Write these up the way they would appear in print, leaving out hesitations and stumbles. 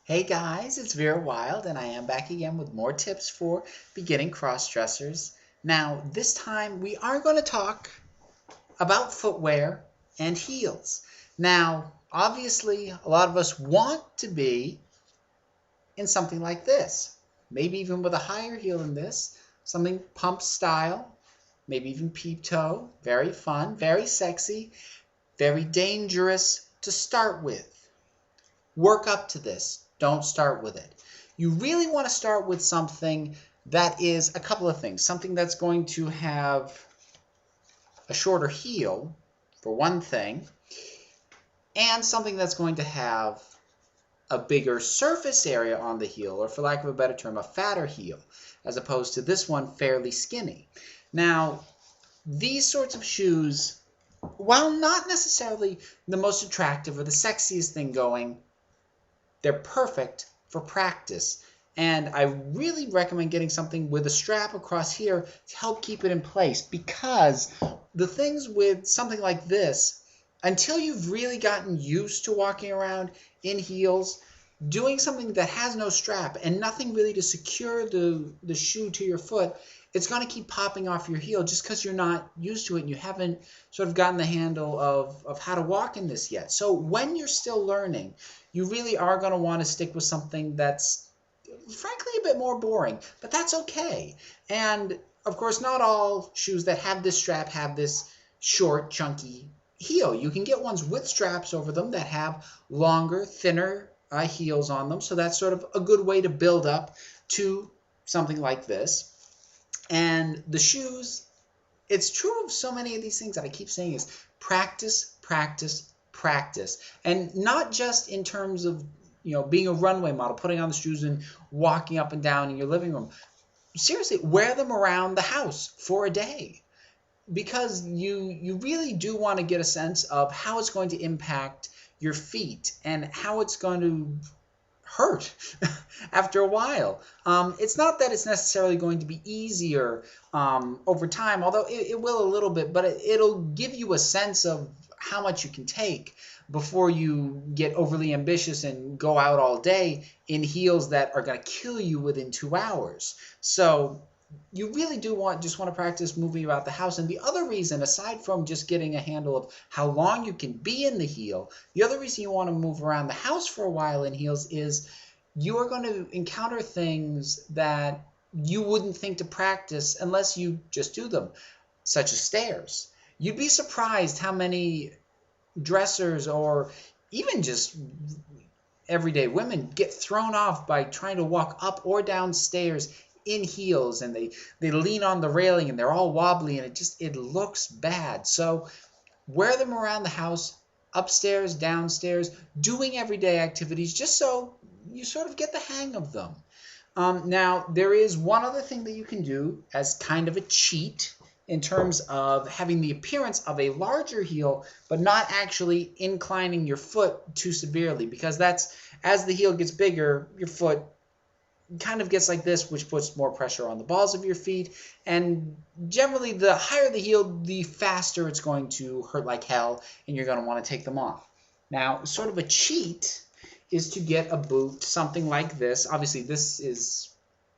Hey guys, it's Vera Wild, and I am back again with more tips for beginning cross-dressers. Now, this time we are going to talk about footwear and heels. Now, obviously, a lot of us want to be in something like this, maybe even with a higher heel than this, something pump style, maybe even peep toe. Very fun, very sexy, very dangerous to start with. Work up to this. Don't start with it. You really want to start with something that is a couple of things. Something that's going to have a shorter heel, for one thing, and something that's going to have a bigger surface area on the heel, or for lack of a better term, a fatter heel, as opposed to this one fairly skinny. Now, these sorts of shoes, while not necessarily the most attractive or the sexiest thing going, they're perfect for practice. And I really recommend getting something with a strap across here to help keep it in place, because the things with something like this, until you've really gotten used to walking around in heels, doing something that has no strap and nothing really to secure the shoe to your foot, it's going to keep popping off your heel just because you're not used to it and you haven't sort of gotten the handle of how to walk in this yet. So when you're still learning, you really are going to want to stick with something that's frankly a bit more boring, but that's okay. And of course, not all shoes that have this strap have this short, chunky heel. You can get ones with straps over them that have longer, thinner heels on them. So that's sort of a good way to build up to something like this. And the shoes, it's true of so many of these things that I keep saying is practice, practice, practice. And not just in terms of, being a runway model, putting on the shoes and walking up and down in your living room. Seriously, wear them around the house for a day, because you really do want to get a sense of how it's going to impact your feet and how it's going to hurt after a while. It's not that it's necessarily going to be easier over time, although it will a little bit, but it'll give you a sense of how much you can take before you get overly ambitious and go out all day in heels that are going to kill you within 2 hours. So you really do just want to practice moving about the house. And the other reason, aside from just getting a handle of how long you can be in the heel, the other reason you want to move around the house for a while in heels is you are going to encounter things that you wouldn't think to practice unless you just do them, such as stairs. You'd be surprised how many dressers or even just everyday women get thrown off by trying to walk up or down stairs in heels, and they lean on the railing and they're all wobbly, and it looks bad. So wear them around the house, upstairs, downstairs, doing everyday activities, just so you sort of get the hang of them. Now, there is one other thing that you can do as kind of a cheat in terms of having the appearance of a larger heel, but not actually inclining your foot too severely, because that's, as the heel gets bigger, your foot kind of gets like this, which puts more pressure on the balls of your feet. And generally, the higher the heel, the faster it's going to hurt like hell, and you're going to want to take them off. Now, sort of a cheat is to get a boot, something like this. Obviously, this is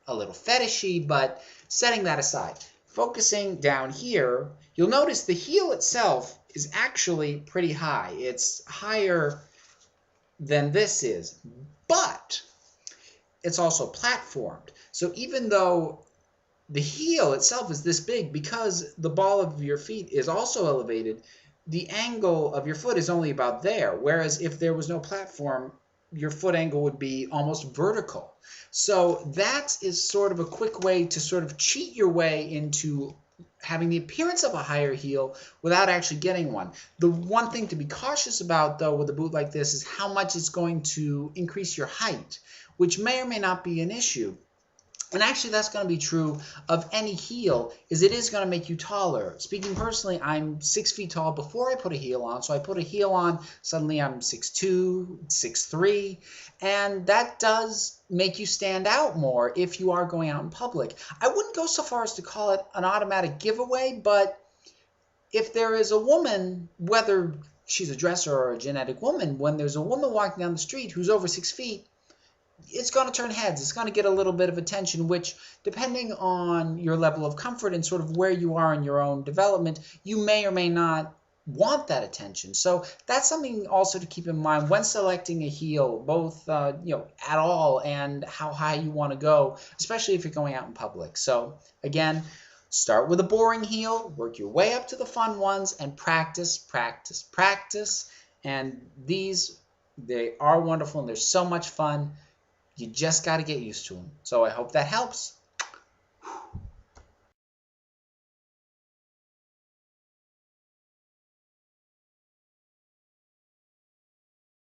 a little fetishy, but setting that aside, focusing down here, you'll notice the heel itself is actually pretty high. It's higher than this is, but it's also platformed. So even though the heel itself is this big, because the ball of your feet is also elevated, the angle of your foot is only about there. Whereas if there was no platform, your foot angle would be almost vertical. So that is sort of a quick way to sort of cheat your way into having the appearance of a higher heel without actually getting one. The one thing to be cautious about, though, with a boot like this is how much it's going to increase your height, which may or may not be an issue. And actually, that's going to be true of any heel, is it is going to make you taller. Speaking personally, I'm 6 feet tall before I put a heel on. So I put a heel on, suddenly I'm 6'2", 6'3", and that does make you stand out more if you are going out in public. I wouldn't go so far as to call it an automatic giveaway, but if there is a woman, whether she's a dresser or a genetic woman, when there's a woman walking down the street who's over 6 feet, it's going to turn heads. It's going to get a little bit of attention, which, depending on your level of comfort and sort of where you are in your own development, you may or may not want that attention. So that's something also to keep in mind when selecting a heel, both at all and how high you want to go, especially if you're going out in public. So again, start with a boring heel, work your way up to the fun ones, and practice, practice, practice. And they are wonderful and they're so much fun. You just got to get used to them. So I hope that helps.